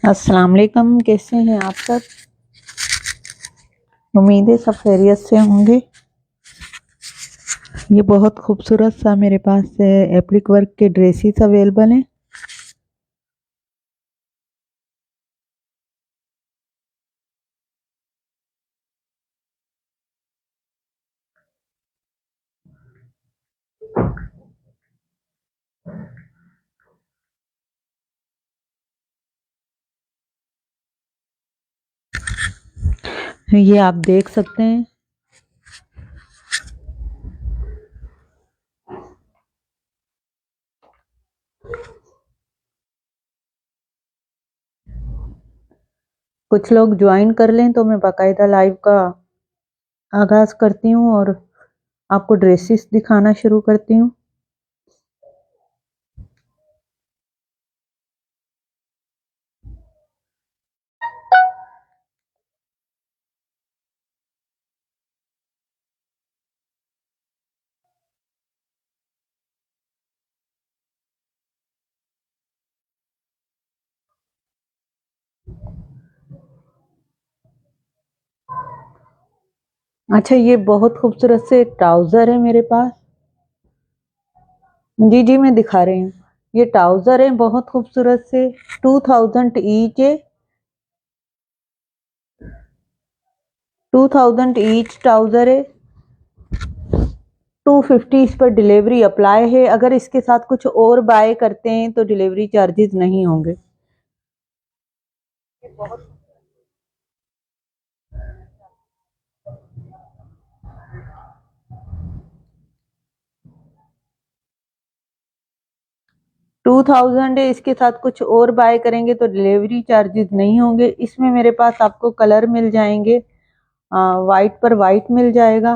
अस्सलाम वालेकुम, कैसे हैं आप सब। उम्मीद है सब खैरियत से होंगे। ये बहुत खूबसूरत सा मेरे पास एप्लिक वर्क के ड्रेसेस अवेलेबल हैं। ये आप देख सकते हैं। कुछ लोग ज्वाइन कर लें तो मैं बाकायदा लाइव का आगाज करती हूँ और आपको ड्रेसेस दिखाना शुरू करती हूँ। अच्छा, ये बहुत खूबसूरत से ट्राउजर है मेरे पास। जी जी, मैं दिखा रही हूँ। ये ट्राउजर है बहुत खूबसूरत से, 2000 ईच है। 2000 ईच ट्राउजर है। 250 इस पर डिलीवरी अप्लाई है। अगर इसके साथ कुछ और बाय करते हैं तो डिलीवरी चार्जेस नहीं होंगे। 2000 है, इसके साथ कुछ और बाय करेंगे तो डिलीवरी चार्जेस नहीं होंगे। इसमें मेरे पास आपको कलर मिल जाएंगे। वाइट पर वाइट मिल जाएगा।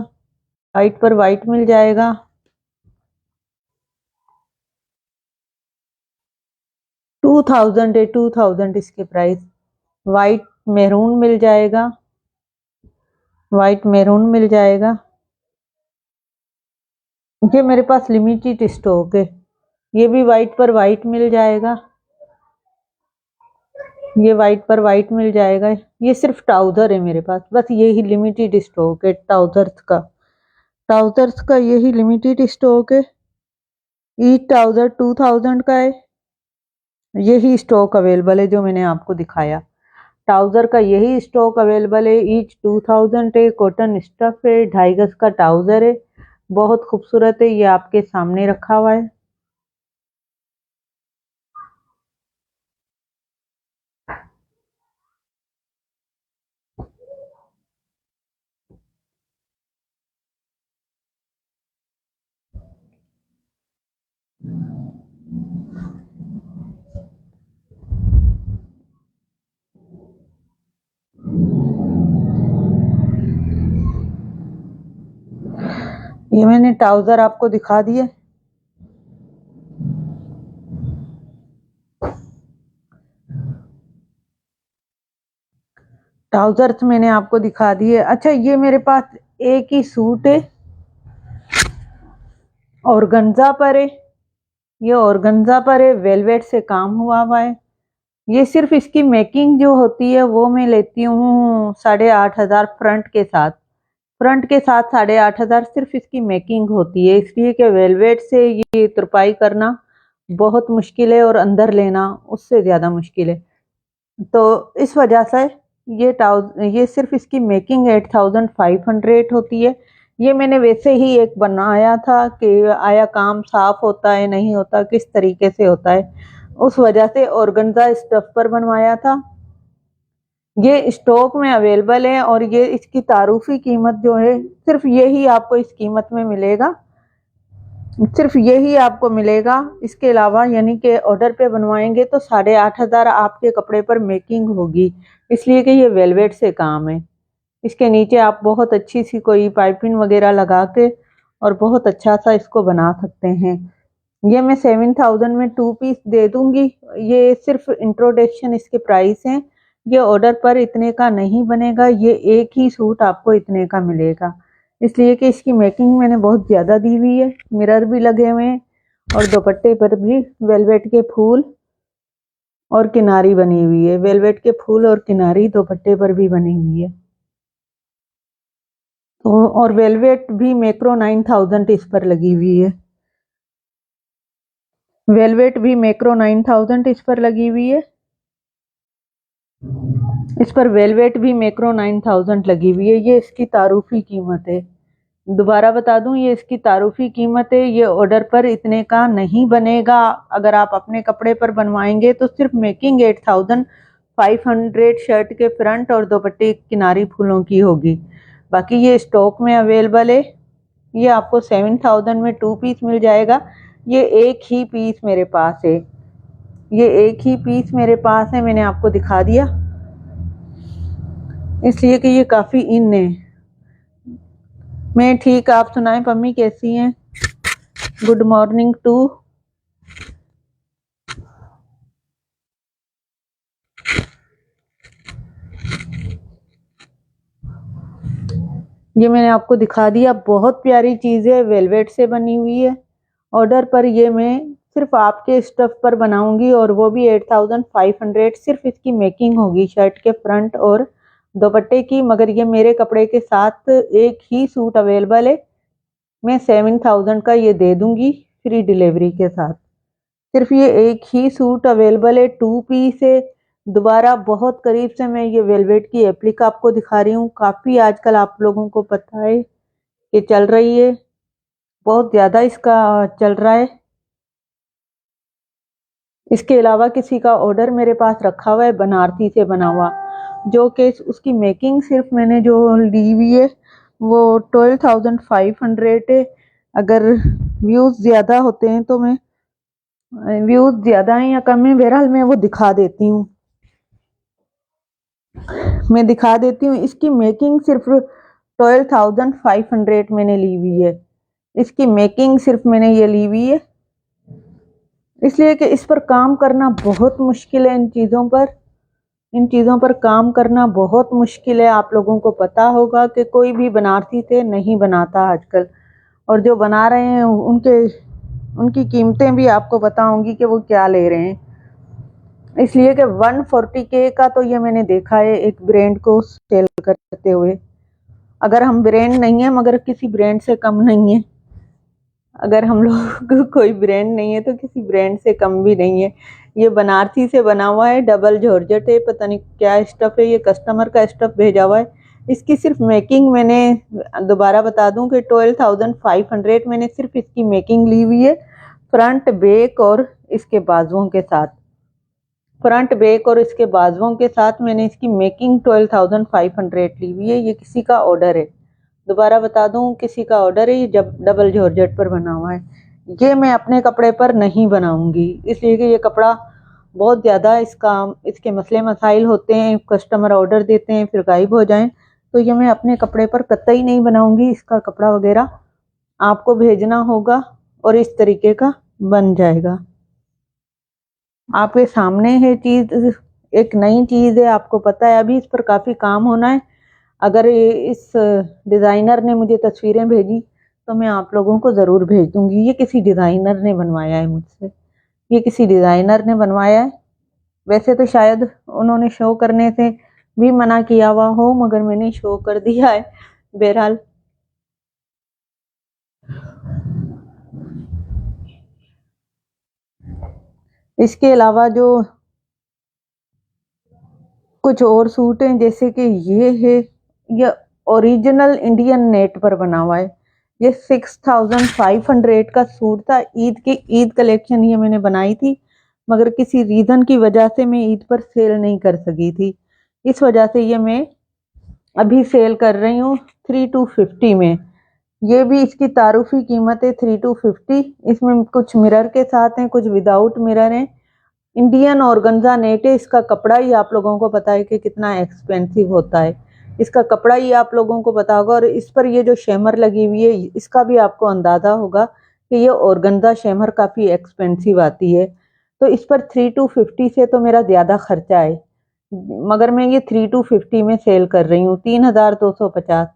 वाइट पर वाइट मिल जाएगा। 2000 है, 2000 इसके प्राइस। वाइट मैरून मिल जाएगा। वाइट मैरून मिल जाएगा। ये मेरे पास लिमिटेड स्टॉक है। ये भी वाइट पर वाइट मिल जाएगा। ये वाइट पर वाइट मिल जाएगा। ये सिर्फ ट्राउजर है मेरे पास, बस यही लिमिटेड स्टॉक है ट्राउजर्स का। ट्राउजर्स का यही लिमिटेड स्टॉक है। ईच ट्राउजर 2000 का है। यही स्टॉक अवेलेबल है जो मैंने आपको दिखाया। ट्राउजर का यही स्टॉक अवेलेबल है। ईच 2000 है। कॉटन स्टफ है। 2.5 गज का ट्राउजर है। बहुत खूबसूरत है। ये आपके सामने रखा हुआ है। ये मैंने ट्राउजर आपको दिखा दिए। ट्राउजर्स मैंने आपको दिखा दिए। अच्छा, ये मेरे पास एक ही सूट है, ऑर्गेन्जा पर है। ये ऑर्गेन्जा पर है, वेलवेट से काम हुआ है। ये सिर्फ इसकी मेकिंग जो होती है वो मैं लेती हूँ 8,500 फ्रंट के साथ। फ्रंट के साथ 8,500 सिर्फ इसकी मेकिंग होती है, इसलिए कि वेलवेट से ये तुरपाई करना बहुत मुश्किल है और अंदर लेना उससे ज़्यादा मुश्किल है। तो इस वजह से ये सिर्फ इसकी मेकिंग 8,500 होती है। ये मैंने वैसे ही एक बनाया था कि आया काम साफ होता है नहीं होता, किस तरीके से होता है, उस वजह से ऑर्गेन्जा स्टफ पर बनवाया था। ये स्टॉक में अवेलेबल है और ये इसकी तारुफी कीमत जो है सिर्फ यही आपको इस कीमत में मिलेगा। सिर्फ यही आपको मिलेगा। इसके अलावा यानी कि ऑर्डर पे बनवाएंगे तो 8,500 आपके कपड़े पर मेकिंग होगी, इसलिए कि ये वेलवेट से काम है। इसके नीचे आप बहुत अच्छी सी कोई पाइपिंग वगैरह लगा के और बहुत अच्छा सा इसको बना सकते हैं। ये मैं 7,000 में 2 पीस दे दूंगी। ये सिर्फ इंट्रोडक्शन इसके प्राइस हैं। ये ऑर्डर पर इतने का नहीं बनेगा। ये एक ही सूट आपको इतने का मिलेगा, इसलिए कि इसकी मेकिंग मैंने बहुत ज़्यादा दी हुई है। मिरर भी लगे हुए हैं और दुपट्टे पर भी वेलवेट के फूल और किनारी बनी हुई है, वेलवेट के फूल और किनारी दुपट्टे पर भी बनी हुई है। तो और वेलवेट भी मैक्रो 9000 इस पर लगी हुई है। वेलवेट भी मैक्रो 9000 इस पर लगी हुई है। इस पर वेलवेट भी मैक्रो 9000 लगी हुई है। ये इसकी तारुफी कीमत है। दोबारा बता दूं, ये इसकी तारुफी कीमत है। ये ऑर्डर पर इतने का नहीं बनेगा। अगर आप अपने कपड़े पर बनवाएंगे तो सिर्फ मेकिंग 8500 शर्ट के फ्रंट और दुपट्टे किनारी फूलों की होगी। बाकी ये स्टॉक में अवेलेबल है। ये आपको 7000 में 2 पीस मिल जाएगा। ये एक ही पीस मेरे पास है। ये एक ही पीस मेरे पास है, मैंने आपको दिखा दिया इसलिए कि ये काफ़ी इन है। मैं ठीक, आप सुनाएं पम्मी कैसी हैं? Good morning too. ये मैंने आपको दिखा दिया, बहुत प्यारी चीज़ है, वेलवेट से बनी हुई है। ऑर्डर पर ये मैं सिर्फ आपके स्टफ पर बनाऊंगी और वो भी 8500। सिर्फ इसकी मेकिंग होगी शर्ट के फ्रंट और दुपट्टे की। मगर ये मेरे कपड़े के साथ एक ही सूट अवेलेबल है। मैं 7000 का ये दे दूंगी फ्री डिलीवरी के साथ। सिर्फ ये एक ही सूट अवेलेबल है, 2 पीस है। दोबारा बहुत करीब से मैं ये वेलवेट की एप्लिक आपको दिखा रही हूँ। काफ़ी आजकल आप लोगों को पता है कि चल रही है, बहुत ज़्यादा इसका चल रहा है। इसके अलावा किसी का ऑर्डर मेरे पास रखा हुआ है बनारसी से बना हुआ, जो कि उसकी मेकिंग सिर्फ मैंने जो ली हुई है वो 12500 है। अगर व्यूज़ ज़्यादा होते हैं तो मैं व्यूज़ ज़्यादा हैं या कम है, बहरहाल मैं वो दिखा देती हूँ। मैं दिखा देती हूँ। इसकी मेकिंग सिर्फ 12500 मैंने ली हुई है। इसकी मेकिंग सिर्फ मैंने ये ली हुई है इसलिए कि इस पर काम करना बहुत मुश्किल है। इन चीज़ों पर काम करना बहुत मुश्किल है। आप लोगों को पता होगा कि कोई भी बनारसी से नहीं बनाता आजकल, और जो बना रहे हैं उनकी कीमतें भी आपको बताऊंगी कि वो क्या ले रहे हैं। इसलिए कि 140K का तो ये मैंने देखा है एक ब्रांड को सेल करते हुए। अगर हम ब्रांड नहीं है मगर किसी ब्रांड से कम नहीं है। अगर हम लोग कोई ब्रांड नहीं है तो किसी ब्रांड से कम भी नहीं है। ये बनारसी से बना हुआ है, डबल जॉर्जेट है, पता नहीं क्या स्टफ है, ये कस्टमर का स्टफ भेजा हुआ है। इसकी सिर्फ मेकिंग मैंने दोबारा बता दूं कि 12500 मैंने सिर्फ इसकी मेकिंग ली हुई है, फ्रंट बैक और इसके बाजुओं के साथ। फ्रंट बैक और इसके बाजुओं के साथ मैंने इसकी मेकिंग 12500 ली हुई है। ये किसी का ऑर्डर है, दोबारा बता दूं, किसी का ऑर्डर है। ये जब डबल जॉर्जेट पर बना हुआ है। ये मैं अपने कपड़े पर नहीं बनाऊंगी इसलिए कि ये कपड़ा बहुत ज़्यादा इसके मसले मसाइल होते हैं। कस्टमर ऑर्डर देते हैं फिर गायब हो जाएं, तो ये मैं अपने कपड़े पर कतई नहीं बनाऊंगी। इसका कपड़ा वगैरह आपको भेजना होगा और इस तरीके का बन जाएगा। आपके सामने है चीज़, एक नई चीज़ है, आपको पता है अभी इस पर काफ़ी काम होना है। अगर इस डिज़ाइनर ने मुझे तस्वीरें भेजी तो मैं आप लोगों को ज़रूर भेज दूंगी। ये किसी डिज़ाइनर ने बनवाया है मुझसे, ये किसी डिज़ाइनर ने बनवाया है। वैसे तो शायद उन्होंने शो करने से भी मना किया हुआ हो, मगर मैंने शो कर दिया है। बहरहाल इसके अलावा जो कुछ और सूट हैं, जैसे कि ये है, ये ओरिजिनल इंडियन नेट पर बना हुआ है। ये 6500 का सूट था। ईद कलेक्शन ये मैंने बनाई थी, मगर किसी रीज़न की वजह से मैं ईद पर सेल नहीं कर सकी थी। इस वजह से ये मैं अभी सेल कर रही हूँ 3250 में। ये भी इसकी तारुफी कीमत है 3250। इसमें कुछ मिरर के साथ हैं, कुछ विदाउट मिरर हैं। इंडियन ऑर्गेन्जा नेट है। इसका कपड़ा ही आप लोगों को पता है कि कितना एक्सपेंसिव होता है। इसका कपड़ा ही आप लोगों को पता होगा। और इस पर ये जो शेमर लगी हुई है इसका भी आपको अंदाज़ा होगा कि ये ऑर्गेन्जा शेमर काफ़ी एक्सपेंसिव आती है। तो इस पर 3250 से तो मेरा ज़्यादा खर्चा है, मगर मैं ये 3250 में सेल कर रही हूँ। 3250,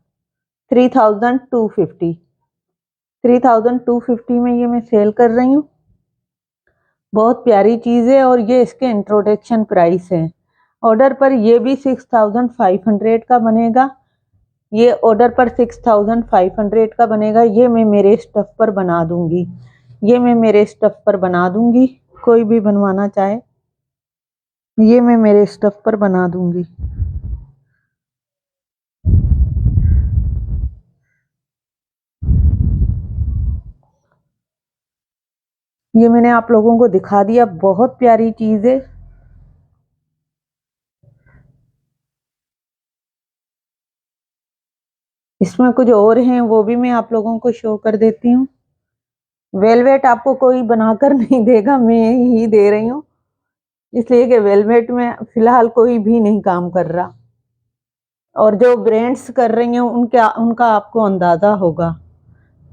3250 में ये मैं सेल कर रही हूँ। बहुत प्यारी चीज़ है और ये इसके इंट्रोडक्शन प्राइस है। ऑर्डर पर ये भी 6500 का बनेगा। ये ऑर्डर पर 6500 का बनेगा। ये मैं मेरे स्टफ पर बना दूंगी। ये मैं मेरे स्टफ पर बना दूंगी। कोई भी बनवाना चाहे ये मैं मेरे स्टफ पर बना दूंगी। ये मैंने आप लोगों को दिखा दिया। बहुत प्यारी चीज़ है। इसमें कुछ और हैं वो भी मैं आप लोगों को शो कर देती हूँ। वेलवेट आपको कोई बनाकर नहीं देगा, मैं ही दे रही हूँ, इसलिए कि वेलवेट में फिलहाल कोई भी नहीं काम कर रहा। और जो ब्रांड्स कर रही हैं उनका आपको अंदाज़ा होगा।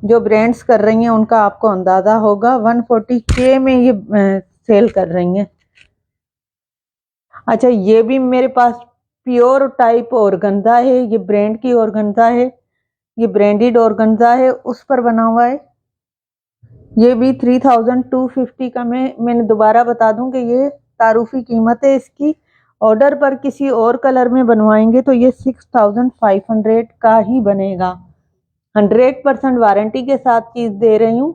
जो ब्रांड्स कर रही हैं उनका आपको अंदाज़ा होगा। 140K में ये सेल कर रही हैं। अच्छा, ये भी मेरे पास प्योर टाइप ऑर्गेन्जा है। ये ब्रांड की ऑर्गेन्जा है। ये ब्रांडेड ऑर्गेन्जा है, उस पर बना हुआ है। ये भी 3250 का। मैंने दोबारा बता दूं कि ये तारुफी कीमत है इसकी। ऑर्डर पर किसी और कलर में बनवाएंगे तो ये 6500 का ही बनेगा। 100% वारंटी के साथ चीज़ दे रही हूँ।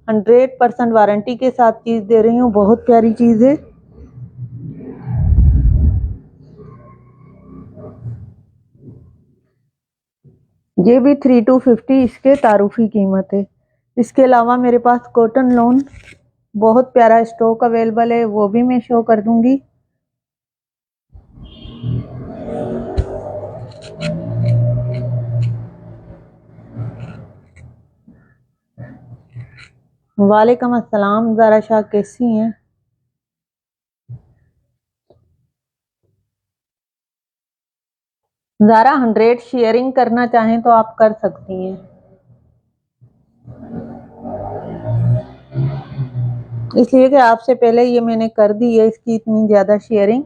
100% वारंटी के साथ चीज़ दे रही हूँ। बहुत प्यारी चीज़ है। ये भी 3250 इसके तारुफी कीमत है। इसके अलावा मेरे पास कॉटन लॉन बहुत प्यारा स्टॉक अवेलेबल है, वो भी मैं शो कर दूंगी। वालेकुम अस्सलाम ज़ारा शाह, कैसी हैं? ज़ारा 100 शेयरिंग करना चाहें तो आप कर सकती हैं। इसलिए कि आपसे पहले ये मैंने कर दी है इसकी इतनी ज़्यादा शेयरिंग।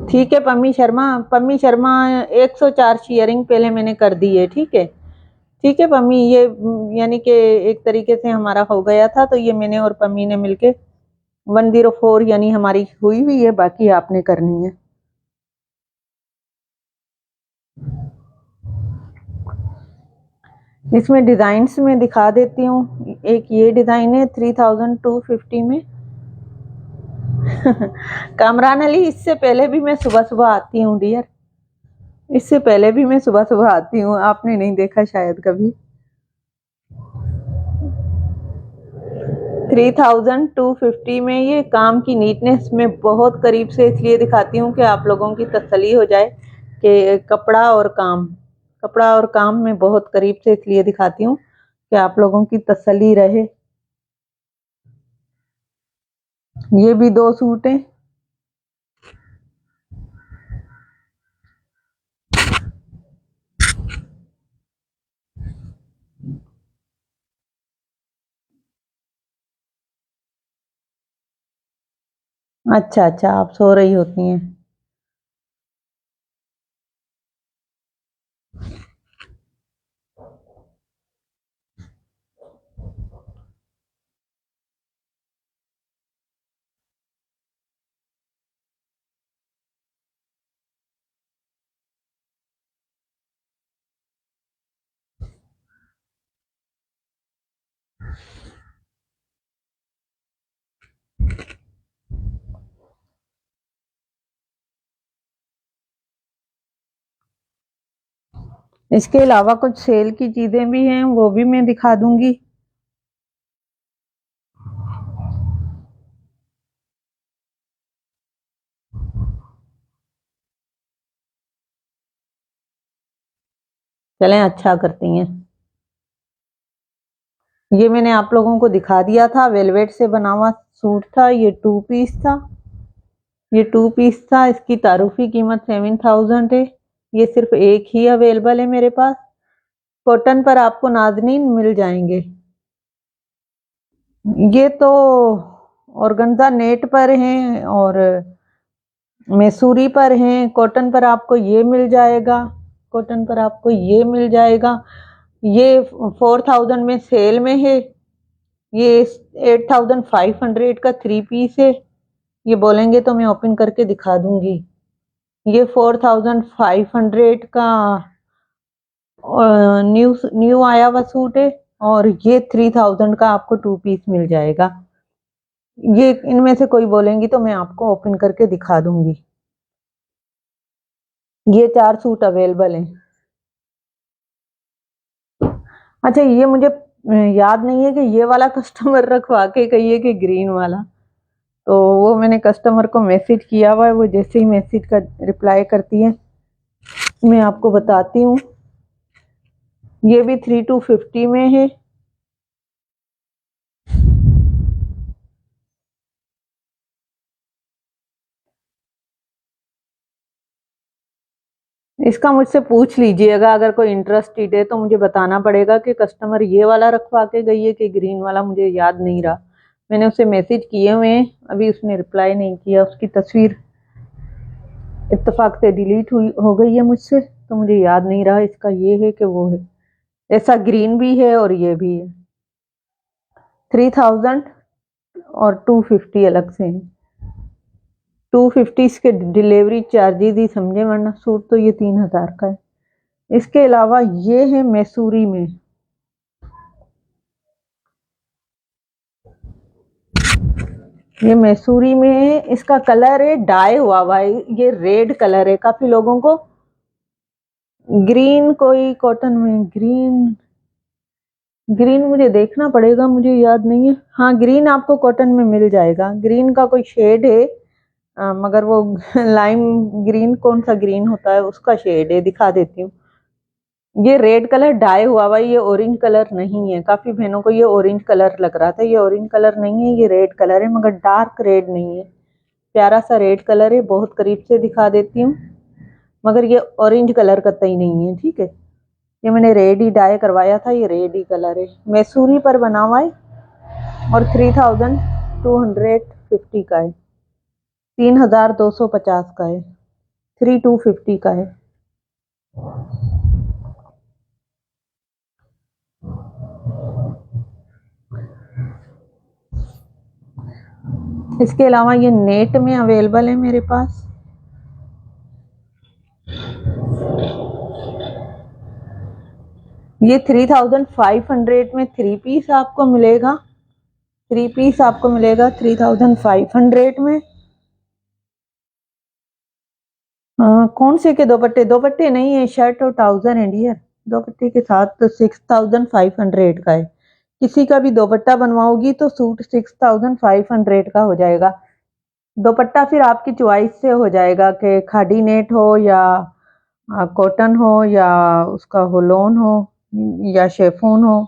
ठीक है पम्मी शर्मा 104 शेयरिंग पहले मैंने कर दी है। ठीक है, ठीक है पम्मी। ये यानी कि एक तरीके से हमारा हो गया था, तो ये मैंने और पम्मी ने मिलके 104 यानी हमारी हुई हुई है, बाकी आपने करनी है। इसमें डिज़ाइंस में दिखा देती हूँ। एक ये डिज़ाइन है 3250 में। कामरान अली, इससे पहले भी मैं सुबह सुबह आती हूँ डियर। इससे पहले भी मैं सुबह सुबह आती हूँ, आपने नहीं देखा शायद कभी। 3250 में ये काम की नीटनेस में बहुत करीब से इसलिए दिखाती हूँ कि आप लोगों की तसल्ली हो जाए कि कपड़ा और काम में बहुत करीब से इसलिए दिखाती हूँ कि आप लोगों की तसल्ली रहे। ये भी 2 सूट हैं। अच्छा अच्छा, आप सो रही होती हैं। इसके अलावा कुछ सेल की चीज़ें भी हैं, वो भी मैं दिखा दूंगी। चलें, अच्छा करती हैं। ये मैंने आप लोगों को दिखा दिया था, वेलवेट से बना हुआ सूट था। ये 2 पीस था। ये 2 पीस था। इसकी तारुफी कीमत 7000 है। ये सिर्फ एक ही अवेलेबल है मेरे पास। कॉटन पर आपको नाज़नीन मिल जाएंगे। ये तो ऑर्गेन्जा नेट पर हैं और मैसूरी पर हैं। कॉटन पर आपको ये मिल जाएगा। कॉटन पर आपको ये मिल जाएगा। ये 4000 में सेल में है। ये 8500 का 3 पीस है। ये बोलेंगे तो मैं ओपन करके दिखा दूंगी। ये 4500 का न्यू न्यू आया हुआ सूट है, और ये 3000 का आपको 2 पीस मिल जाएगा। ये इनमें से कोई बोलेंगी तो मैं आपको ओपन करके दिखा दूंगी। ये 4 सूट अवेलेबल हैं। अच्छा, ये मुझे याद नहीं है कि ये वाला कस्टमर रखवा के कहिए कि ग्रीन वाला, तो वो मैंने कस्टमर को मैसेज किया हुआ है। वो जैसे ही मैसेज का रिप्लाई करती है मैं आपको बताती हूँ। ये भी 3250 में है। इसका मुझसे पूछ लीजिएगा, अगर कोई इंटरेस्टेड है तो मुझे बताना पड़ेगा कि कस्टमर ये वाला रखवा के गई है कि ग्रीन वाला। मुझे याद नहीं रहा, मैंने उसे मैसेज किए हुए हैं, अभी उसने रिप्लाई नहीं किया। उसकी तस्वीर इत्तेफाक से डिलीट हुई हो गई है मुझसे, तो मुझे याद नहीं रहा इसका ये है कि वो है। ऐसा ग्रीन भी है और ये भी है। 3000 और 250 अलग से हैं। 250 इसके डिलीवरी चार्जेस ही समझे, वरना सूट तो ये 3000 का है। इसके अलावा ये है मैसूरी में। ये मैसूरी में इसका कलर है डाई हुआ हुआ है, ये रेड कलर है। काफी लोगों को ग्रीन, कोई कॉटन में ग्रीन, ग्रीन मुझे देखना पड़ेगा, मुझे याद नहीं है। हाँ, ग्रीन आपको कॉटन में मिल जाएगा। ग्रीन का कोई शेड है, मगर वो लाइम ग्रीन, कौन सा ग्रीन होता है उसका शेड है, दिखा देती हूँ। ये रेड कलर डाई हुआ हुआ, ये ऑरेंज कलर नहीं है। काफी बहनों को ये ऑरेंज कलर लग रहा था, ये ऑरेंज कलर नहीं है, ये रेड कलर है, मगर डार्क रेड नहीं है। प्यारा सा रेड कलर है, बहुत करीब से दिखा देती हूँ, मगर ये ऑरेंज कलर का ही नहीं है। ठीक है, ये मैंने रेड ही डाई करवाया था, ये रेड ही कलर है, मैसूरी पर बना हुआ है, और 3250 का है, 3250 का है, 3250 का है। इसके अलावा ये नेट में अवेलेबल है मेरे पास। ये 3500 में 3 पीस आपको मिलेगा। 3 पीस आपको मिलेगा 3500 में। कौन से के दुपट्टे? दुपट्टे नहीं है, शर्ट और ट्राउजर है डियर। दुपट्टे के साथ तो 6500 का है। किसी का भी दुपट्टा बनवाओगी तो सूट 6500 का हो जाएगा। दुपट्टा फिर आपकी चॉइस से हो जाएगा कि खादी नेट हो या कॉटन हो या उसका होलोन हो या शेफून हो।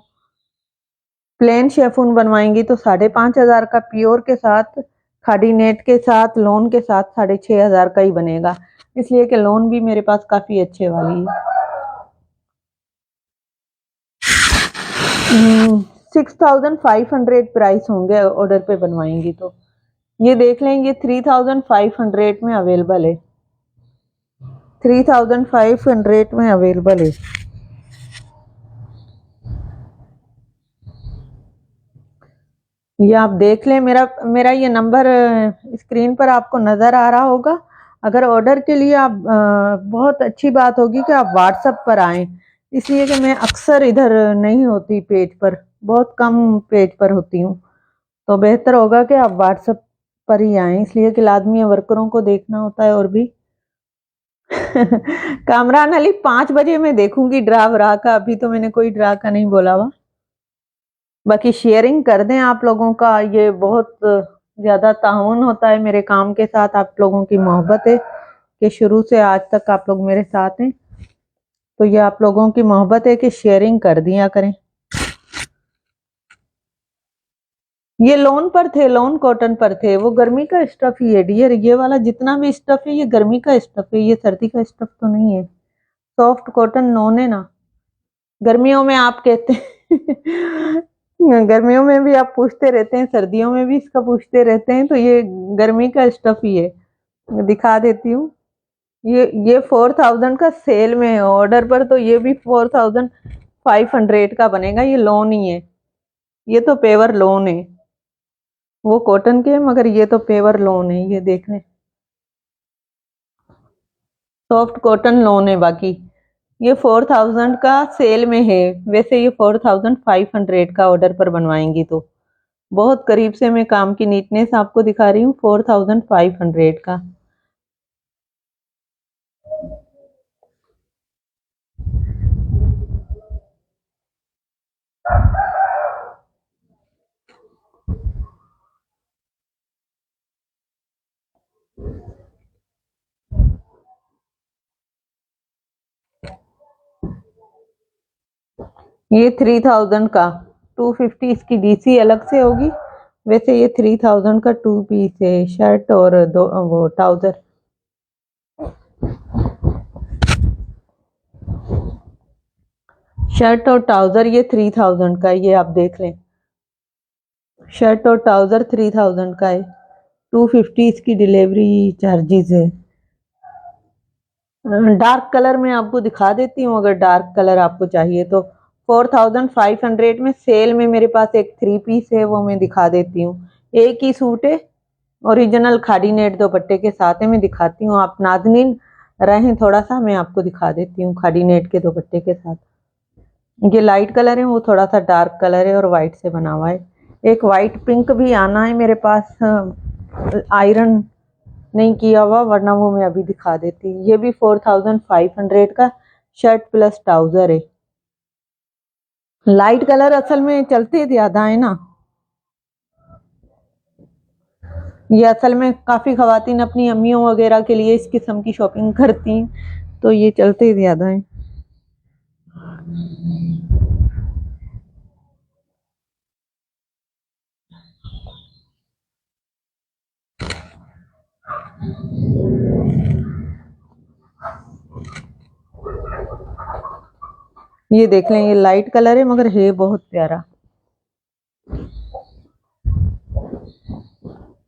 प्लेन शेफून बनवाएंगी तो 5500 का, प्योर के साथ खादी नेट के साथ लोन के साथ 6500 का ही बनेगा, इसलिए कि लोन भी मेरे पास काफी अच्छे वाली है। 6500 प्राइस होंगे ऑर्डर पे बनवाएंगी तो। ये देख लें, ये 3500 में अवेलेबल है, 3500 में अवेलेबल है। ये आप देख लें, मेरा मेरा ये नंबर स्क्रीन पर आपको नज़र आ रहा होगा। अगर ऑर्डर के लिए आप बहुत अच्छी बात होगी कि आप व्हाट्सएप पर आएँ, इसलिए कि मैं अक्सर इधर नहीं होती, पेज पर बहुत कम पेज पर होती हूँ, तो बेहतर होगा कि आप व्हाट्सएप पर ही आएँ, इसलिए कि लाजमी वर्करों को देखना होता है। और भी कामरान अली 5 बजे मैं देखूंगी ड्रा व्रा का, अभी तो मैंने कोई ड्रा का नहीं बोला हुआ। बाकी शेयरिंग कर दें आप लोगों का, ये बहुत ज़्यादा ताउन होता है मेरे काम के साथ। आप लोगों की मोहब्बत है कि शुरू से आज तक आप लोग मेरे साथ हैं, तो ये आप लोगों की मोहब्बत है कि शेयरिंग कर दिया करें। ये लोन पर थे, लोन कॉटन पर थे, वो गर्मी का स्टफ ही है डियर। ये वाला जितना भी स्टफ है ये गर्मी का स्टफ है, ये सर्दी का स्टफ तो नहीं है। सॉफ्ट कॉटन नॉन है ना। गर्मियों में आप कहते हैं गर्मियों में भी आप पूछते रहते हैं, सर्दियों में भी इसका पूछते रहते हैं, तो ये गर्मी का स्टफ ही है। दिखा देती हूँ, ये 4000 का सेल में है, ऑर्डर पर तो ये भी 4000 500 का बनेगा। ये लॉन ही है, ये तो पेवर लॉन है। वो कॉटन के मगर ये तो पेवर लॉन है। ये देख लें, सॉफ्ट कॉटन लॉन है। बाकी ये 4000 का सेल में है। वैसे ये 4500 का ऑर्डर पर बनवाएंगी तो बहुत करीब से मैं काम की नीटनेस आपको दिखा रही हूँ। 4500 का। ये 3000 का 250 इसकी डीसी अलग से होगी। वैसे ये 3000 का 2 पीस है, शर्ट और दो वो ट्राउजर। शर्ट और ट्राउजर ये 3000 का है। ये आप देख लें, शर्ट और ट्राउजर 3000 का है। 250 इसकी डिलीवरी चार्जेस है। डार्क कलर में आपको दिखा देती हूँ, अगर डार्क कलर आपको चाहिए तो। 4500 में सेल में मेरे पास एक 3 पीस है, वो मैं दिखा देती हूँ। एक ही सूट है, ओरिजिनल खादी नेट दुपट्टे के साथ है। मैं दिखाती हूँ, आप नाज़नीन रहें थोड़ा सा, मैं आपको दिखा देती हूँ खादी नेट के दुपट्टे के साथ। ये लाइट कलर है, वो थोड़ा सा डार्क कलर है और वाइट से बना हुआ है। एक वाइट पिंक भी आना है मेरे पास, आयरन नहीं किया हुआ, वरना वो मैं अभी दिखा देती। ये भी 4500 का शर्ट प्लस ट्राउजर है। लाइट कलर असल में चलते ज्यादा है ना। ये असल में काफी खवातीन अपनी अम्मियों वगैरह के लिए इस किस्म की शॉपिंग करती हैं, तो ये चलते ज्यादा है। ये देख लें, ये लाइट कलर है मगर है बहुत प्यारा।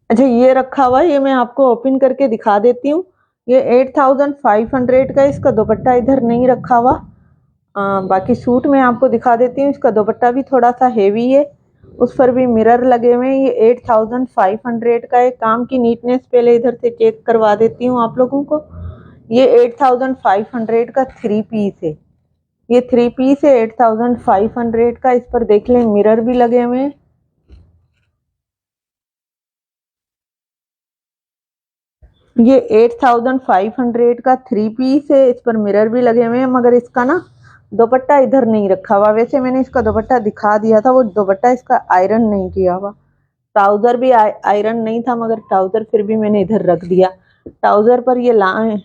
अच्छा, ये रखा हुआ है, ये मैं आपको ओपन करके दिखा देती हूँ। ये 8500 का। इसका दुपट्टा इधर नहीं रखा हुआ। बाकी सूट मैं आपको दिखा देती हूँ। इसका दुपट्टा भी थोड़ा सा हेवी है, उस पर भी मिरर लगे हुए हैं। ये 8500 का है। काम की नीटनेस पहले इधर से चेक करवा देती हूँ आप लोगों को। ये 8500 का 3 पीस है। ये 3 पीस है 8500 का। इस पर देख लें, मिरर भी लगे हुए हैं। ये 8500 का 3 पीस है। इस पर मिरर भी लगे हुए हैं, मगर इसका ना दुपट्टा इधर नहीं रखा हुआ। वैसे मैंने इसका दुपट्टा दिखा दिया था, वो दुपट्टा इसका आयरन नहीं किया हुआ। ट्राउजर भी आयरन नहीं था, मगर ट्राउजर फिर भी मैंने इधर रख दिया। ट्राउजर पर ये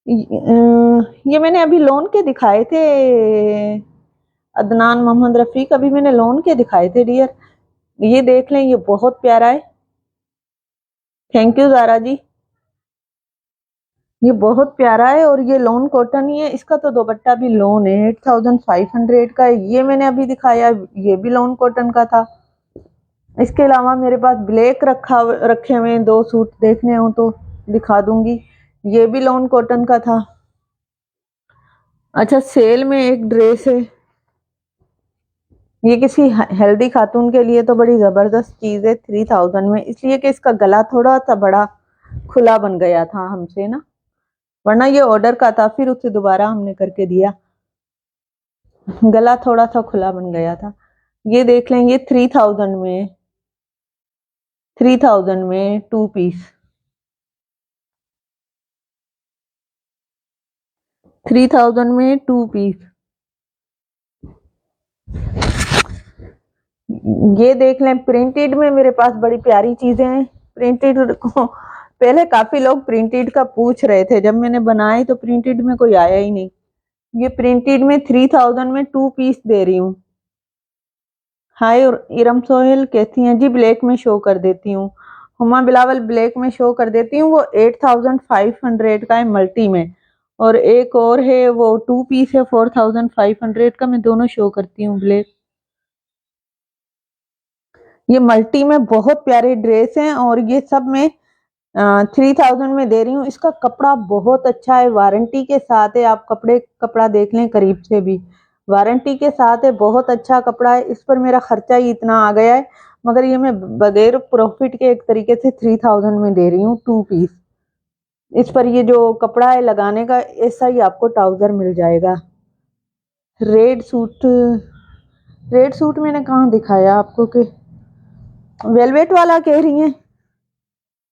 ये मैंने अभी लोन के दिखाए थे, अदनान मोहम्मद रफीक, अभी मैंने लोन के दिखाए थे डियर। ये देख लें, ये बहुत प्यारा है। थैंक यू जारा जी। ये बहुत प्यारा है और ये लोन कॉटन ही है। इसका तो दुपट्टा भी लोन है। 8500 का है। ये मैंने अभी दिखाया, ये भी लोन कॉटन का था। इसके अलावा मेरे पास ब्लैक रखे हुए हैं। 2 सूट देखने हो तो दिखा दूंगी। ये भी लोन कॉटन का था। अच्छा, सेल में एक ड्रेस है, ये किसी हेल्दी खातून के लिए तो बड़ी जबरदस्त चीज है 3000 में, इसलिए कि इसका गला थोड़ा सा बड़ा खुला बन गया था हमसे ना, वरना ये ऑर्डर का था, फिर उसे दोबारा हमने करके दिया। गला थोड़ा सा खुला बन गया था। ये देख लें, ये 3000 में 2 पीस। 3000 में 2 पीस। ये देख लें, प्रिंटेड में मेरे पास बड़ी प्यारी चीजें हैं। प्रिंटेड को पहले काफी लोग प्रिंटेड का पूछ रहे थे, जब मैंने बनाए तो प्रिंटेड में कोई आया ही नहीं। ये प्रिंटेड में 3000 में 2 पीस दे रही हूँ। हाय इरम सोहेल, कैसी हैं जी? ब्लैक में शो कर देती हूँ। हुमा बिलावल, ब्लैक में शो कर देती हूँ। वो 8500 का है मल्टी में, और एक और है वो 2 पीस है 4500 का। मैं दोनों शो करती हूँ ब्लैक। ये मल्टी में बहुत प्यारे ड्रेस हैं और ये सब मैं 3000 में दे रही हूँ। इसका कपड़ा बहुत अच्छा है, वारंटी के साथ है। आप कपड़ा देख लें करीब से भी, वारंटी के साथ है, बहुत अच्छा कपड़ा है। इस पर मेरा खर्चा ही इतना आ गया है, मगर ये मैं बगैर प्रॉफिट के एक तरीके से 3000 में दे रही हूँ 2 पीस। इस पर ये जो कपड़ा है लगाने का, ऐसा ही आपको ट्राउजर मिल जाएगा। रेड सूट, रेड सूट मैंने कहाँ दिखाया आपको कि वेलवेट वाला कह रही हैं?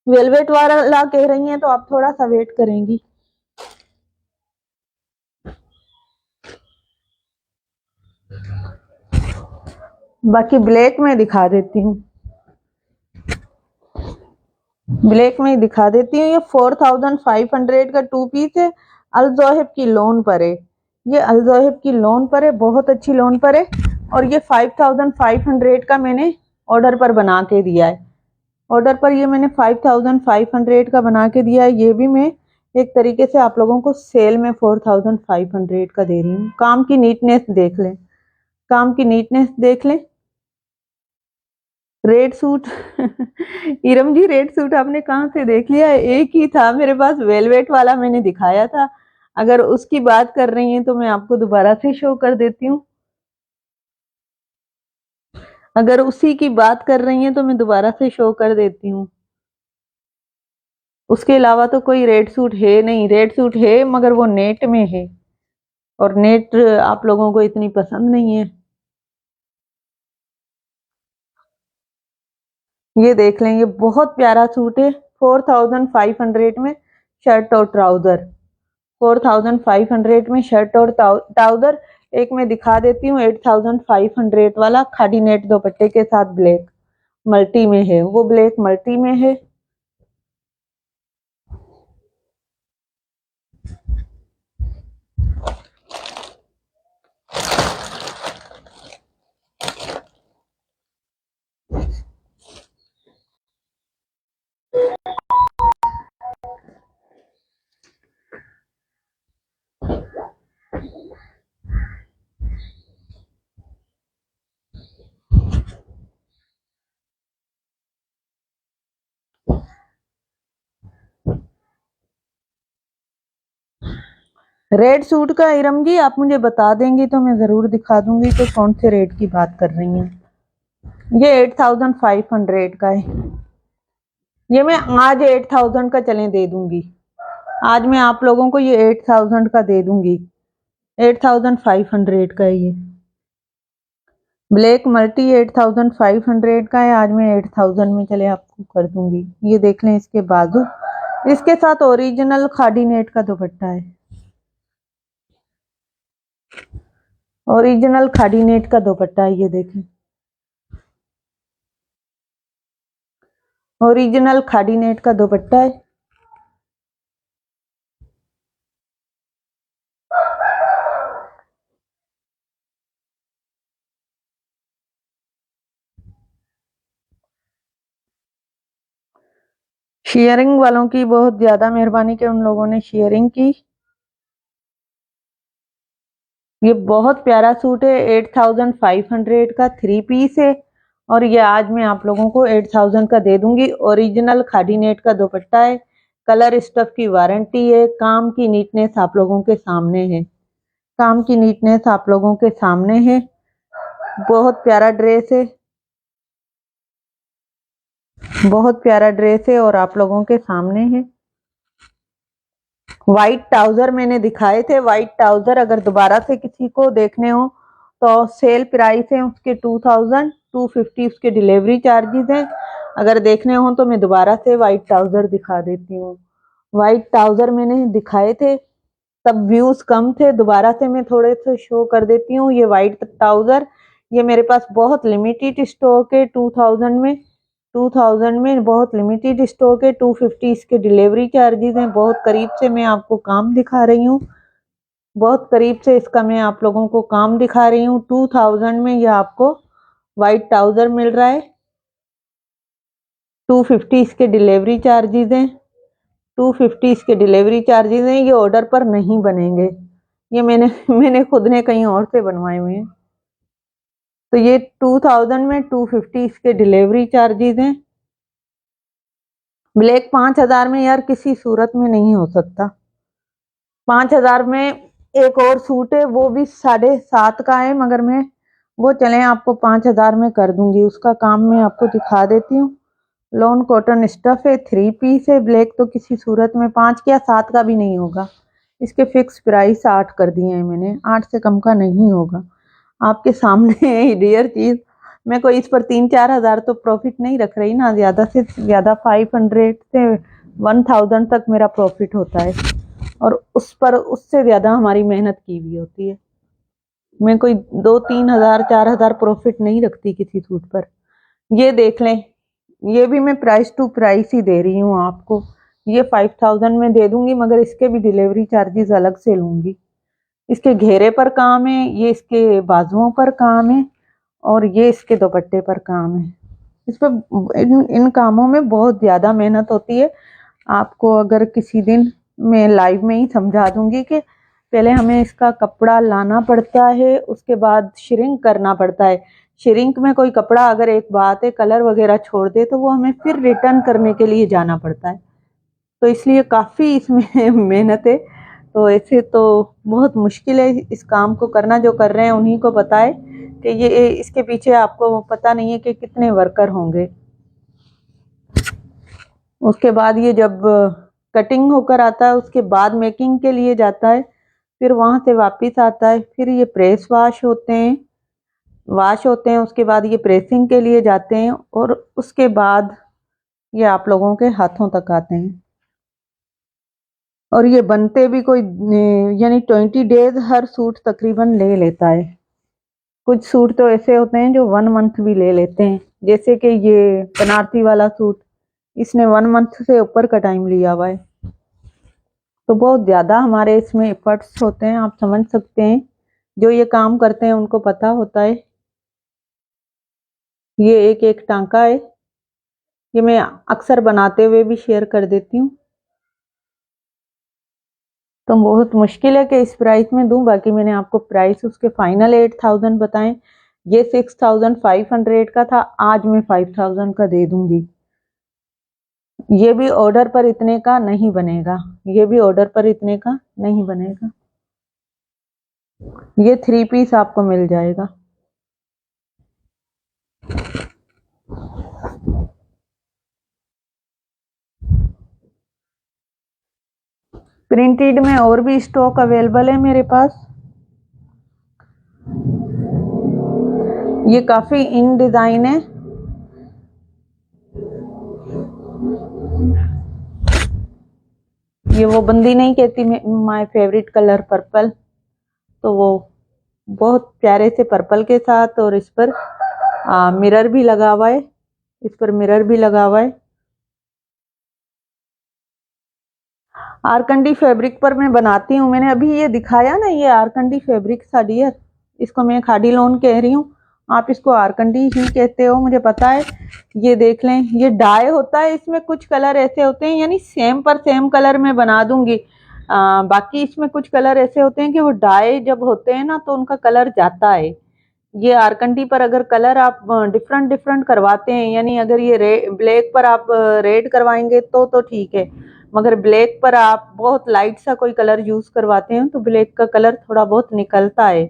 वेलवेट वाला कह रही हैं तो आप थोड़ा सा वेट करेंगी। बाकी ब्लैक में दिखा देती हूँ, ब्लैक में ही दिखा देती हूँ। ये 4500 का 2 पीस है, अलजोहेब की लोन पर है। ये अलजोहेब की लोन पर है, बहुत अच्छी लोन पर है। और ये 5500 का मैंने ऑर्डर पर बना के दिया है। ऑर्डर पर ये मैंने 5500 का बना के दिया है। ये भी मैं एक तरीके से आप लोगों को सेल में 4500 का दे रही हूँ। काम की नीटनेस देख लें, काम की नीटनेस देख लें। रेड सूट इरम जी, रेड सूट आपने कहाँ से देख लिया? एक ही था मेरे पास, वेलवेट वाला मैंने दिखाया था। अगर उसकी बात कर रही हैं तो मैं आपको दोबारा से शो कर देती हूँ। अगर उसी की बात कर रही हैं तो मैं दोबारा से शो कर देती हूँ। उसके अलावा तो कोई रेड सूट है नहीं। रेड सूट है मगर वो नेट में है, और नेट आप लोगों को इतनी पसंद नहीं है। ये देख लें, ये बहुत प्यारा सूट है 4500 में, शर्ट और ट्राउजर। 4500 में शर्ट और ट्राउजर। एक मैं दिखा देती हूँ 8500 वाला खादी नेट दुपट्टे के साथ, ब्लैक मल्टी में है, वो ब्लैक मल्टी में है। रेड सूट का इरम जी आप मुझे बता देंगी तो मैं जरूर दिखा दूंगी कि कौन से रेट की बात कर रही हैं। ये 8500 का है। ये मैं आज 8000 का चलें दे दूंगी। आज मैं आप लोगों को ये 8000 का दे दूंगी। 8500 का है ये ब्लैक मल्टी, 8500 का है। आज मैं 8000 में चले आपको कर दूंगी। ये देख लें इसके बाजू, इसके साथ ओरिजिनल खादी नेट का दुपट्टा है, ओरिजिनल खादी नेट का दुपट्टा है। ये देखें, ओरिजिनल खादी नेट का दुपट्टा है। शेयरिंग वालों की बहुत ज्यादा मेहरबानी कि उन लोगों ने शेयरिंग की। ये बहुत प्यारा सूट है, 8500 का 3 पीस है, और ये आज मैं आप लोगों को 8000 का दे दूंगी। ओरिजिनल खादी नेट का दुपट्टा है, कलर स्टफ की वारंटी है। काम की नीटनेस आप लोगों के सामने है, काम की नीटनेस आप लोगों के सामने है। बहुत प्यारा ड्रेस है, बहुत प्यारा ड्रेस है और आप लोगों के सामने है। व्हाइट ट्राउजर मैंने दिखाए थे, व्हाइट ट्राउजर अगर दोबारा से किसी को देखने हो तो सेल प्राइस है उसके 2250, उसके डिलीवरी चार्जेस हैं। अगर देखने हो तो मैं दोबारा से व्हाइट ट्राउजर दिखा देती हूँ। व्हाइट ट्राउजर मैंने दिखाए थे, तब व्यूज कम थे, दोबारा से मैं थोड़े से शो कर देती हूँ। ये व्हाइट ट्राउजर, ये मेरे पास बहुत लिमिटेड स्टॉक है। 2000 में बहुत लिमिटेड स्टॉक है। 250 इसके डिलीवरी चार्जेस हैं। बहुत करीब से मैं आपको काम दिखा रही हूँ, बहुत करीब से इसका मैं आप लोगों को काम दिखा रही हूँ। 2000 में ये आपको व्हाइट ट्राउजर मिल रहा है। 250 इसके डिलीवरी चार्जेस हैं, 250 इसके डिलीवरी चार्जेस हैं। ये ऑर्डर पर नहीं बनेंगे, ये मैंने मैंने खुद ने कहीं और से बनवाए हुए हैं। तो ये 2000 में 250 इसके डिलीवरी चार्जेस हैं। ब्लैक 5000 में यार किसी सूरत में नहीं हो सकता। 5000 में एक और सूट है, वो भी 7.5 का है, मगर मैं वो चले आपको 5,000 में कर दूंगी। उसका काम मैं आपको दिखा देती हूँ। लॉन कॉटन स्टफ है, 3 पीस है, ब्लैक तो किसी सूरत में 5 या 7 का भी नहीं होगा। इसके फिक्स प्राइस 8 कर दिए हैं मैंने, 8 से कम का नहीं होगा। आपके सामने ही डियर चीज, मैं कोई इस पर 3-4 हज़ार तो प्रॉफिट नहीं रख रही ना, ज़्यादा से ज़्यादा 500 से 1000 तक मेरा प्रॉफिट होता है, और उस पर उससे ज़्यादा हमारी मेहनत की हुई होती है। मैं कोई 2-3 हज़ार 4 हज़ार प्रॉफिट नहीं रखती किसी सूट पर। ये देख लें, ये भी मैं प्राइस टू प्राइस ही दे रही हूँ आपको। ये 5000 में दे दूंगी, मगर इसके भी डिलीवरी चार्जेस अलग से लूंगी। इसके घेरे पर काम है, ये इसके बाजुओं पर काम है, और ये इसके दुपट्टे पर काम है। इस पर इन कामों में बहुत ज़्यादा मेहनत होती है। आपको अगर किसी दिन मैं लाइव में ही समझा दूंगी कि पहले हमें इसका कपड़ा लाना पड़ता है, उसके बाद श्रिंक करना पड़ता है। श्रिंक में कोई कपड़ा अगर एक बात है कलर वगैरह छोड़ दे तो वो हमें फिर रिटर्न करने के लिए जाना पड़ता है, तो इसलिए काफ़ी इसमें मेहनत है। तो ऐसे तो बहुत मुश्किल है इस काम को करना, जो कर रहे हैं उन्हीं को पता है कि ये इसके पीछे आपको पता नहीं है कि कितने वर्कर होंगे। उसके बाद ये जब कटिंग होकर आता है, उसके बाद मेकिंग के लिए जाता है, फिर वहाँ से वापस आता है, फिर ये प्रेस वाश होते हैं, उसके बाद ये प्रेसिंग के लिए जाते हैं, और उसके बाद ये आप लोगों के हाथों तक आते हैं। और ये बनते भी कोई यानी 20 डेज हर सूट तकरीबन ले लेता है। कुछ सूट तो ऐसे होते हैं जो 1 मंथ भी ले लेते हैं, जैसे कि ये बनारसी वाला सूट, इसने 1 मंथ से ऊपर का टाइम लिया हुआ है। तो बहुत ज़्यादा हमारे इसमें एफर्ट्स होते हैं, आप समझ सकते हैं। जो ये काम करते हैं उनको पता होता है। ये एक एक टांका है, ये मैं अक्सर बनाते हुए भी शेयर कर देती हूँ। तो बहुत मुश्किल है कि इस प्राइस में दूं, बाकी मैंने आपको प्राइस उसके फाइनल 8000 बताएं। ये 6500 का था, आज मैं 5000 का दे दूंगी। ये भी ऑर्डर पर इतने का नहीं बनेगा, ये भी ऑर्डर पर इतने का नहीं बनेगा। ये 3 पीस आपको मिल जाएगा। प्रिंटेड में और भी स्टॉक अवेलेबल है मेरे पास। ये काफी इन डिजाइन है। ये वो बंदी नहीं कहती माय फेवरेट कलर पर्पल, तो वो बहुत प्यारे से पर्पल के साथ, और इस पर मिरर भी लगा हुआ है, इस पर मिरर भी लगा हुआ है। आरकंडी फैब्रिक पर मैं बनाती हूँ, मैंने अभी ये दिखाया ना, ये आरकंडी फैब्रिक था डियर, इसको मैं खादी लोन कह रही हूँ, आप इसको आरकंडी ही कहते हो मुझे पता है। ये देख लें, ये डाई होता है, इसमें कुछ कलर ऐसे होते हैं, यानी सेम पर सेम कलर मैं बना दूंगी। बाकी इसमें कुछ कलर ऐसे होते हैं कि वो डाई जब होते हैं ना तो उनका कलर जाता है। ये आरकंडी पर अगर कलर आप डिफरेंट डिफरेंट करवाते हैं, यानी अगर ये ब्लैक पर आप रेड करवाएंगे तो ठीक है, मगर ब्लैक पर आप बहुत लाइट सा कोई कलर यूज करवाते हैं तो ब्लैक का कलर थोड़ा बहुत निकलता है।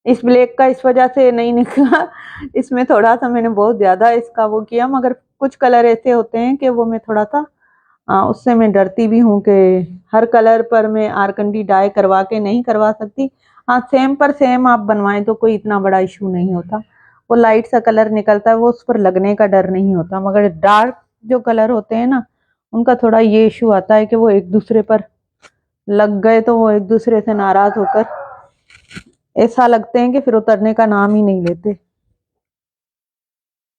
इस ब्लैक का इस वजह से नहीं निकला, इसमें थोड़ा सा मैंने बहुत ज्यादा इसका वो किया, मगर कुछ कलर ऐसे होते हैं कि वो मैं थोड़ा सा उससे मैं डरती भी हूँ कि हर कलर पर मैं आरकंडी डाई करवा के नहीं करवा सकती। हाँ, सेम पर सेम आप बनवाएं तो कोई इतना बड़ा इशू नहीं होता, वो लाइट सा कलर निकलता है, वो उस पर लगने का डर नहीं होता। मगर डार्क जो कलर होते हैं ना, उनका थोड़ा ये इशू आता है कि वो एक दूसरे पर लग गए तो वो एक दूसरे से नाराज होकर ऐसा लगते हैं कि फिर उतरने का नाम ही नहीं लेते।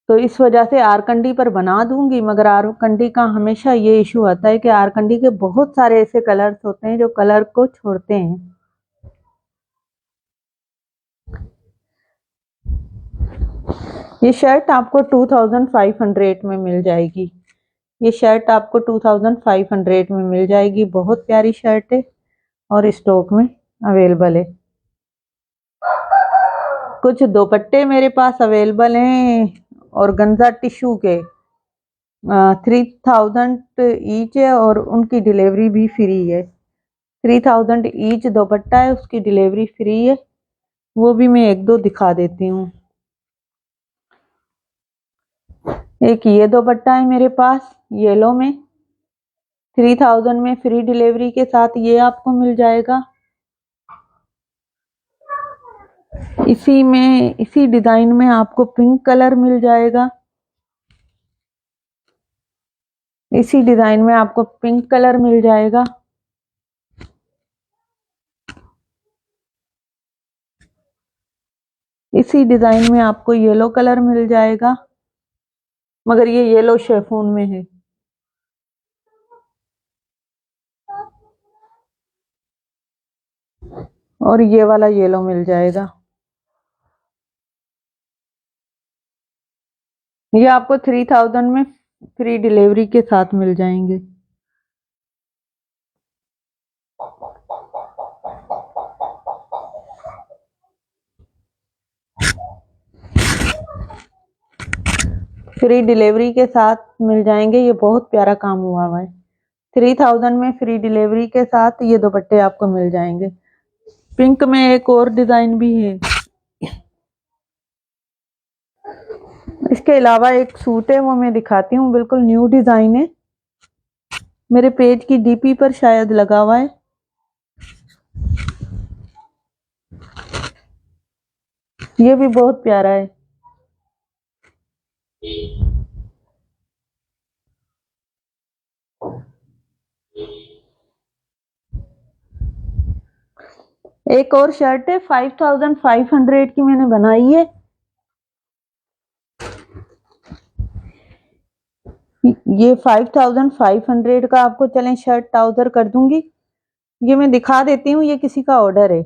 तो इस वजह से आरकंडी पर बना दूंगी, मगर आरकंडी का हमेशा ये इशू आता है कि आरकंडी के बहुत सारे ऐसे कलर्स होते हैं जो कलर को छोड़ते हैं। ये शर्ट आपको 2500 में मिल जाएगी। ये शर्ट आपको 2500 में मिल जाएगी, बहुत प्यारी शर्ट है और स्टॉक में अवेलेबल है। कुछ दुपट्टे मेरे पास अवेलेबल हैं और गंजा टिश्यू के 3000 ईच है, और उनकी डिलीवरी भी फ्री है। 3000 ईच दुपट्टा है, उसकी डिलीवरी फ्री है। वो भी मैं एक दो दिखा देती हूँ। एक ये दुपट्टा है मेरे पास येलो में, 3000 में फ्री डिलीवरी के साथ ये आपको मिल जाएगा। इसी डिजाइन में आपको पिंक कलर मिल जाएगा। इसी डिजाइन में आपको पिंक कलर मिल जाएगा। इसी डिजाइन में आपको येलो कलर मिल जाएगा, मगर ये येलो शेफून में है। और ये वाला येलो मिल जाएगा। ये आपको 3000 में फ्री डिलीवरी के साथ मिल जाएंगे। फ्री डिलीवरी के साथ मिल जाएंगे। ये बहुत प्यारा काम हुआ हुआ है। 3000 में फ्री डिलीवरी के साथ ये दुपट्टे आपको मिल जाएंगे। पिंक में एक और डिजाइन भी है। इसके अलावा एक सूट है, वो मैं दिखाती हूँ, बिल्कुल न्यू डिजाइन है, मेरे पेज की डीपी पर शायद लगा हुआ है। ये भी बहुत प्यारा है। एक और शर्ट है 5500 की मैंने बनाई है। ये 5500 का आपको चलें शर्ट ट्राउजर कर दूंगी। ये मैं दिखा देती हूँ, ये किसी का ऑर्डर है।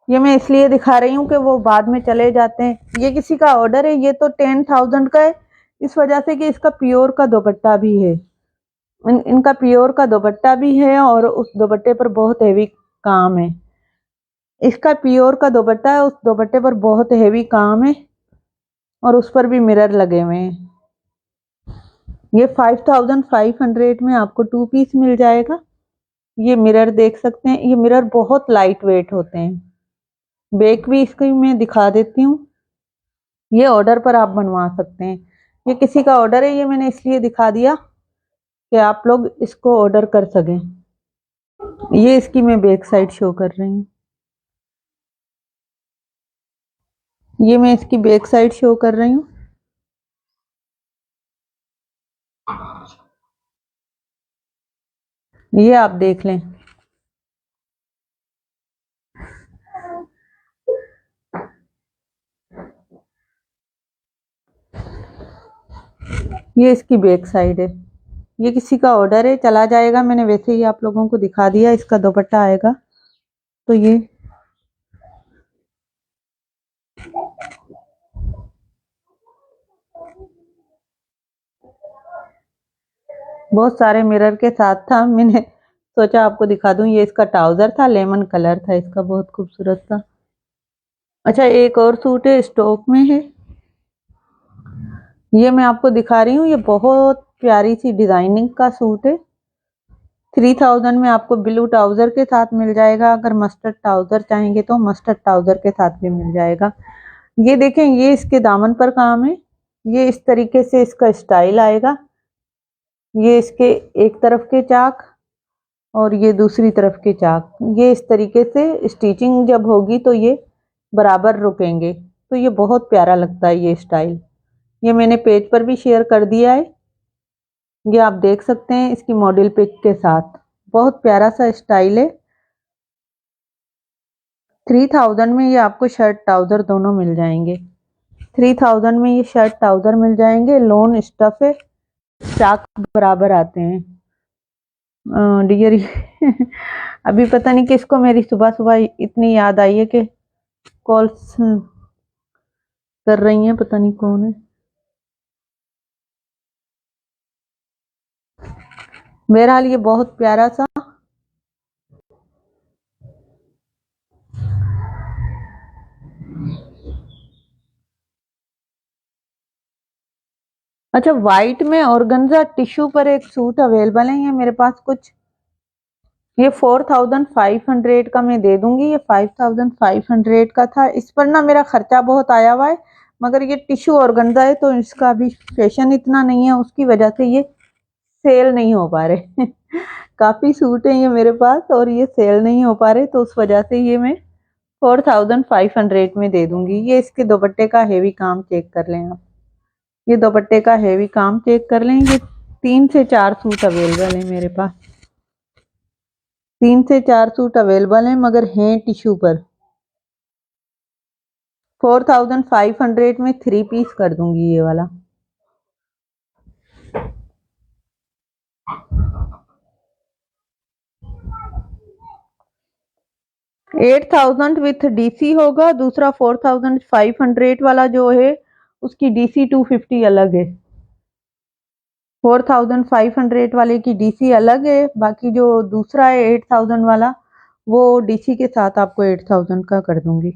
ये मैं इसलिए दिखा रही हूँ कि वो बाद में चले जाते हैं। ये किसी का ऑर्डर है। ये तो 10,000 का है, इस वजह से कि इसका प्योर का दुपट्टा भी है। इनका प्योर का दुपट्टा भी है और उस दुपट्टे पर बहुत हेवी काम है। इसका प्योर का दुपट्टा है, उस दुपट्टे पर बहुत हेवी काम है और उस पर भी मिरर लगे हुए हैं। ये 5500 में आपको 2 पीस मिल जाएगा। ये मिरर देख सकते हैं, ये मिरर बहुत लाइट वेट होते हैं। बैक भी इसकी मैं दिखा देती हूँ। ये ऑर्डर पर आप बनवा सकते हैं। ये किसी का ऑर्डर है, ये मैंने इसलिए दिखा दिया कि आप लोग इसको ऑर्डर कर सकें। ये इसकी मैं बैक साइड शो कर रही हूँ। ये मैं इसकी बैक साइड शो कर रही हूँ। ये आप देख लें। ये इसकी बैक साइड है। ये किसी का ऑर्डर है, चला जाएगा। मैंने वैसे ही आप लोगों को दिखा दिया। इसका दुपट्टा आएगा तो ये बहुत सारे मिरर के साथ था। मैंने सोचा आपको दिखा दूं। ये इसका ट्राउजर था, लेमन कलर था इसका, बहुत खूबसूरत था। अच्छा, एक और सूट है, स्टॉक में है। ये मैं आपको दिखा रही हूँ। ये बहुत प्यारी सी डिजाइनिंग का सूट है। 3000 में आपको ब्लू ट्राउजर के साथ मिल जाएगा। अगर मस्टर्ड ट्राउजर चाहेंगे तो मस्टर्ड ट्राउजर के साथ भी मिल जाएगा। ये देखें, ये इसके दामन पर काम है। ये इस तरीके से इसका स्टाइल आएगा। ये इसके एक तरफ के चाक और ये दूसरी तरफ के चाक, ये इस तरीके से स्टिचिंग जब होगी तो ये बराबर रुकेंगे। तो ये बहुत प्यारा लगता है ये स्टाइल। ये मैंने पेज पर भी शेयर कर दिया है। ये आप देख सकते हैं इसकी मॉडल पिक के साथ। बहुत प्यारा सा स्टाइल है। 3000 में ये आपको शर्ट ट्राउजर दोनों मिल जाएंगे। 3000 में ये शर्ट ट्राउजर मिल जाएंगे। लोन स्टफ है, चाक बराबर आते हैं। डियर अभी पता नहीं किसको मेरी सुबह सुबह इतनी याद आई है कि कॉल्स कर रही हैं, पता नहीं कौन है। बहरहाल ये बहुत प्यारा सा। अच्छा, व्हाइट में ऑर्गेन्जा टिश्यू पर एक सूट अवेलेबल है। ये मेरे पास कुछ ये 4500 का मैं दे दूंगी। ये 5500 का था। इस पर ना मेरा खर्चा बहुत आया हुआ है, मगर ये टिश्यू ऑर्गेन्जा है तो इसका अभी फैशन इतना नहीं है, उसकी वजह से ये सेल नहीं हो पा रहे। काफी सूट है ये मेरे पास और ये सेल नहीं हो पा रहे, तो उस वजह से ये मैं 4500 में दे दूंगी। ये इसके दुपट्टे का हेवी काम चेक कर लें आप। ये दुपट्टे का हेवी काम चेक कर लें। ये 3 से 4 सूट अवेलेबल है मेरे पास। 3 से 4 सूट अवेलेबल हैं, मगर हैं टिश्यू पर। 4500 में 3 पीस कर दूंगी ये वाला। $8000 विथ डीसी होगा। दूसरा 4500 वाला जो है उसकी डीसी 250 अलग है। 4500 वाले की डीसी अलग है, बाकी जो दूसरा है 8000 वाला वो डीसी के साथ आपको 8000 का कर दूंगी।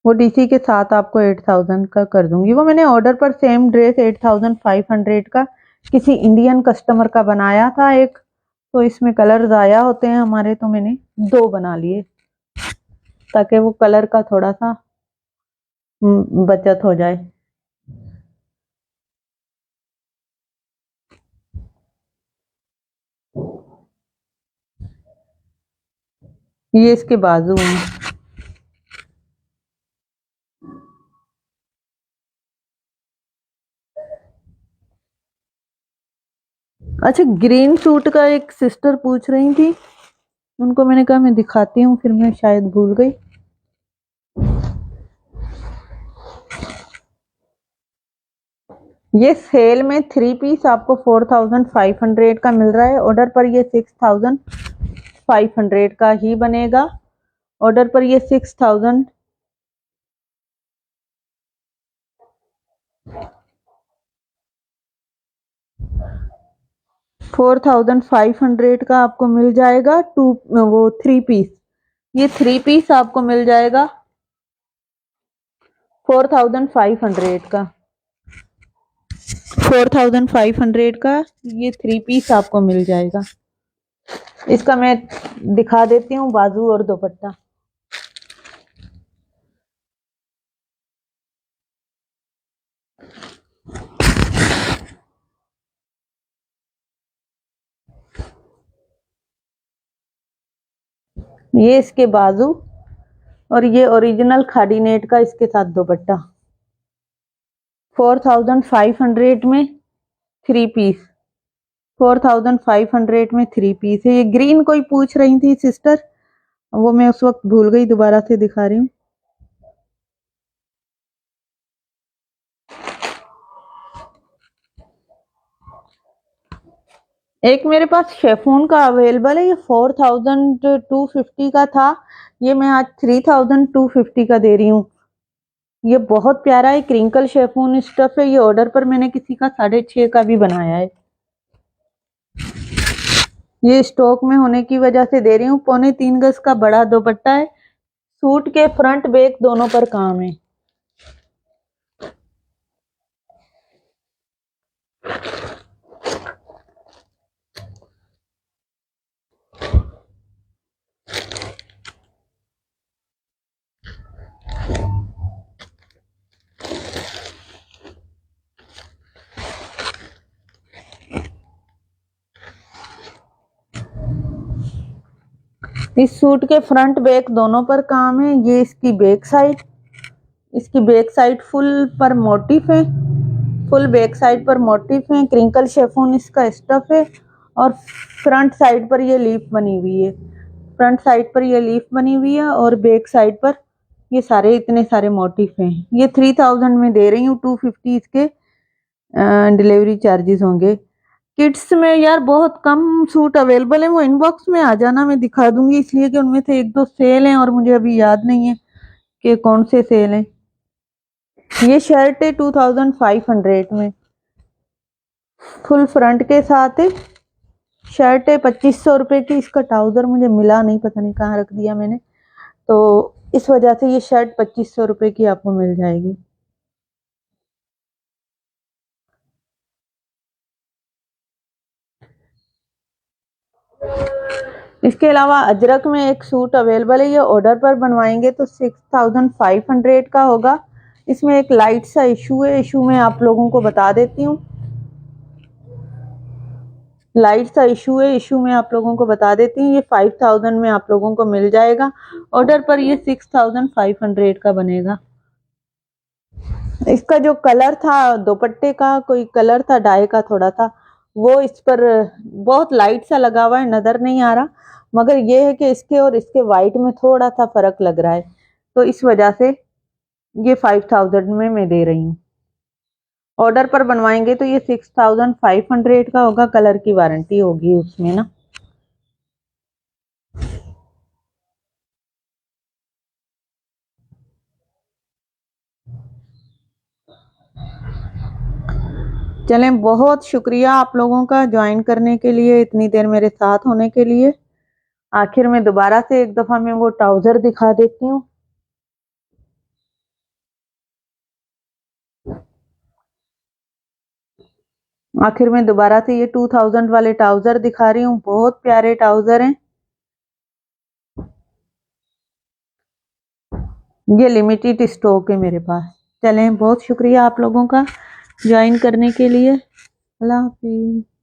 वो डीसी के साथ आपको 8000 का कर दूंगी। वो मैंने ऑर्डर पर सेम ड्रेस 8500 का किसी इंडियन कस्टमर का बनाया था एक, तो इसमें कलर ज़ाया होते हैं हमारे, तो मैंने 2 बना लिए ताकि वो कलर का थोड़ा सा बचत हो जाए। ये इसके बाजू हैं। अच्छा, ग्रीन सूट का एक सिस्टर पूछ रही थी, उनको मैंने कहा मैं दिखाती हूँ, फिर मैं शायद भूल गई। ये सेल में 3 पीस आपको 4500 का मिल रहा है। ऑर्डर पर ये 6500 का ही बनेगा। ऑर्डर पर ये 6000 4500 का आपको मिल जाएगा। वो 3 पीस, ये 3 पीस आपको मिल जाएगा 4500 का। 4500 का ये 3 पीस आपको मिल जाएगा। इसका मैं दिखा देती हूँ बाजू और दुपट्टा। ये इसके बाजू और ये ओरिजिनल खादी नेट का इसके साथ दुपट्टा। 4500 में 3 पीस। 4500 में 3 पीस है। ये ग्रीन कोई पूछ रही थी सिस्टर, वो मैं उस वक्त भूल गई, दोबारा से दिखा रही हूँ। एक मेरे पास शेफून का अवेलेबल है, ये 4250 का था, ये मैं आज 3250 का दे रही हूँ। ये बहुत प्यारा है, क्रिंकल शेफून स्टफ है। ये ऑर्डर पर मैंने किसी का 6.5 का भी बनाया है। ये स्टॉक में होने की वजह से दे रही हूँ। 3.25 गज का बड़ा दुपट्टा है। सूट के फ्रंट बैक दोनों पर काम है। इस सूट के फ्रंट बैक दोनों पर काम है। ये इसकी बैक साइड, इसकी बैक साइड फुल पर मोटिफ है, फुल बैक साइड पर मोटिफ है। क्रिंकल शेफून इसका स्टफ है और फ्रंट साइड पर ये लीफ बनी हुई है। फ्रंट साइड पर ये लीफ बनी हुई है और बैक साइड पर ये सारे इतने सारे मोटिफ हैं। ये 3000 में दे रही हूँ। 250 इसके डिलीवरी चार्जेस होंगे। किड्स में यार बहुत कम सूट अवेलेबल है, वो इनबॉक्स में आ जाना, मैं दिखा दूंगी, इसलिए कि उनमें से 1-2 सेल हैं और मुझे अभी याद नहीं है कि कौन से सेल हैं। ये शर्ट है 2500 में, फुल फ्रंट के साथ है। शर्ट है 2500 रुपये की। इसका ट्राउजर मुझे मिला नहीं, पता नहीं कहाँ रख दिया मैंने, तो इस वजह से ये शर्ट 2500 रुपये की आपको मिल जाएगी। इसके अलावा अजरक में एक सूट अवेलेबल है, ये ऑर्डर पर बनवाएंगे तो 6500 का होगा। इसमें एक लाइट सा इशू है, इशू में आप लोगों को बता देती हूँ। लाइट सा इशू है, इशू में आप लोगों को बता देती हूँ। ये 5000 में आप लोगों को मिल जाएगा। ऑर्डर पर ये 6500 का बनेगा। इसका जो कलर था दुपट्टे का, कोई कलर था डाई का थोड़ा था, वो इस पर बहुत लाइट सा लगा हुआ है, नजर नहीं आ रहा। मगर ये है कि इसके और इसके वाइट में थोड़ा सा फर्क लग रहा है, तो इस वजह से ये 5000 में मैं दे रही हूँ। ऑर्डर पर बनवाएंगे तो ये 6500 का होगा। कलर की वारंटी होगी उसमें ना। चलें, बहुत शुक्रिया आप लोगों का ज्वाइन करने के लिए, इतनी देर मेरे साथ होने के लिए। आखिर में दोबारा से एक दफा मैं वो ट्राउजर दिखा देती हूँ। आखिर में दोबारा से ये 2000 वाले ट्राउजर दिखा रही हूँ। बहुत प्यारे ट्राउजर हैं। ये लिमिटेड स्टॉक है मेरे पास। चलें, बहुत शुक्रिया आप लोगों का ज्वाइन करने के लिए। अल्लाह हाफिज़।